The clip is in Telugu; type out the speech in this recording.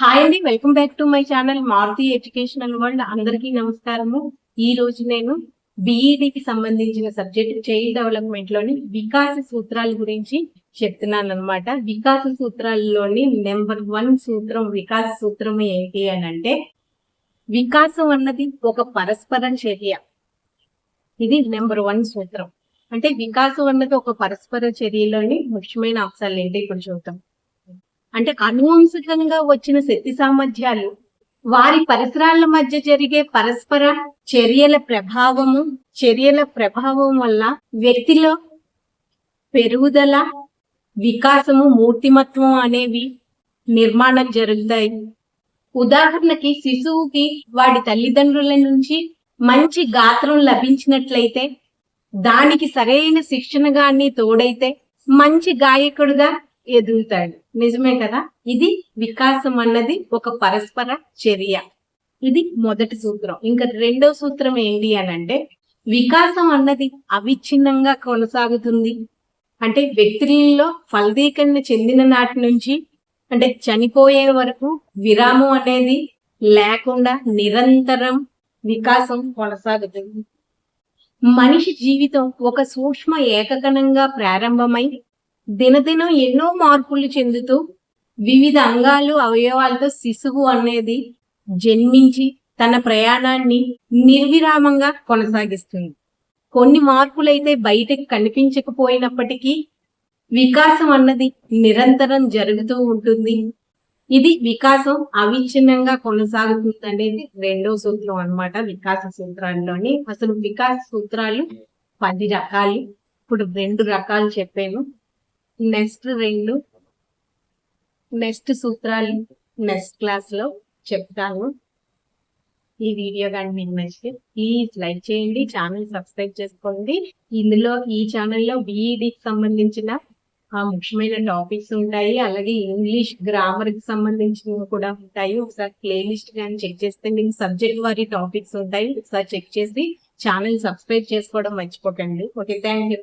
హాయ్ అండి, welcome back to my channel Maruti educational world. అందరికీ నమస్కారము. ఈ రోజు నేను బిఈడికి సంబంధించిన సబ్జెక్ట్ చైల్డ్ డెవలప్మెంట్ లోని వికాస సూత్రాల గురించి చెప్తున్నాను అనమాట. వికాస సూత్రాల్లోని నెంబర్ 1 సూత్రం, వికాస సూత్రం ఏంటి అని అంటే, వికాసం అన్నది ఒక పరస్పర చర్య. ఇది నెంబర్ 1 సూత్రం. అంటే వికాసం అన్నది ఒక పరస్పర చర్యలోని ముఖ్యమైన అంశాలు ఏంటి ఇప్పుడు చూద్దాం. అంటే అనువంశికంగా వచ్చిన శక్తి సామర్థ్యాలు, వారి పరిసరాల మధ్య జరిగే పరస్పర చర్యల ప్రభావం వల్ల వ్యక్తిలో పెరుగుదల, వికాసము, మూర్తిమత్వం అనేవి నిర్మాణం జరుగుతాయి. ఉదాహరణకి శిశువుకి వాడి తల్లిదండ్రుల నుంచి మంచి గాత్రం లభించినట్లయితే, దానికి సరైన శిక్షణ గాని తోడైతే మంచి గాయకుడుగా ఎదుగుతాడు. నిజమే కదా? ఇది వికాసం అన్నది ఒక పరస్పర చర్య. ఇది మొదటి సూత్రం. ఇంకా రెండో సూత్రం ఏంటి అని అంటే, వికాసం అన్నది అవిచ్ఛిన్నంగా కొనసాగుతుంది. అంటే వ్యక్తులలో ఫలదీకరణ చెందిన నాటి నుంచి అంటే చనిపోయే వరకు విరామం అనేది లేకుండా నిరంతరం వికాసం కొనసాగుతుంది. మనిషి జీవితం ఒక సూక్ష్మ ఏకకణంగా ప్రారంభమై దినదినం ఎన్నో మార్పులు చెందుతూ వివిధ అంగాలు, అవయవాలతో శిశువు అనేది జన్మించి తన ప్రయాణాన్ని నిర్విరామంగా కొనసాగిస్తుంది. కొన్ని మార్పులైతే బయటకు కనిపించకపోయినప్పటికీ వికాసం అన్నది నిరంతరం జరుగుతూ ఉంటుంది. ఇది వికాసం అవిచ్ఛిన్నంగా కొనసాగుతుంది అనేది రెండో సూత్రం అన్నమాట. వికాస సూత్రాల్లోని అసలు వికాస సూత్రాలు 10 రకాలు. ఇప్పుడు 2 రకాలు చెప్పాను. నెక్స్ట్ సూత్రాలు నెక్స్ట్ క్లాస్ లో చెప్తాను. ఈ వీడియో కానీ మీకు నచ్చితే ప్లీజ్ లైక్ చేయండి, ఛానల్ సబ్స్క్రైబ్ చేసుకోండి. ఈ ఛానల్లో బిఈడికి సంబంధించిన ముఖ్యమైన టాపిక్స్ ఉంటాయి. అలాగే ఇంగ్లీష్ గ్రామర్ కి సంబంధించినవి కూడా ఉంటాయి. ఒకసారి ప్లేలిస్ట్ కానీ చెక్ చేస్తే మీకు సబ్జెక్ట్ వారి టాపిక్స్ ఉంటాయి. ఒకసారి చెక్ చేసి ఛానల్ సబ్స్క్రైబ్ చేసుకోవడం మర్చిపోకండి. Okay, thank you.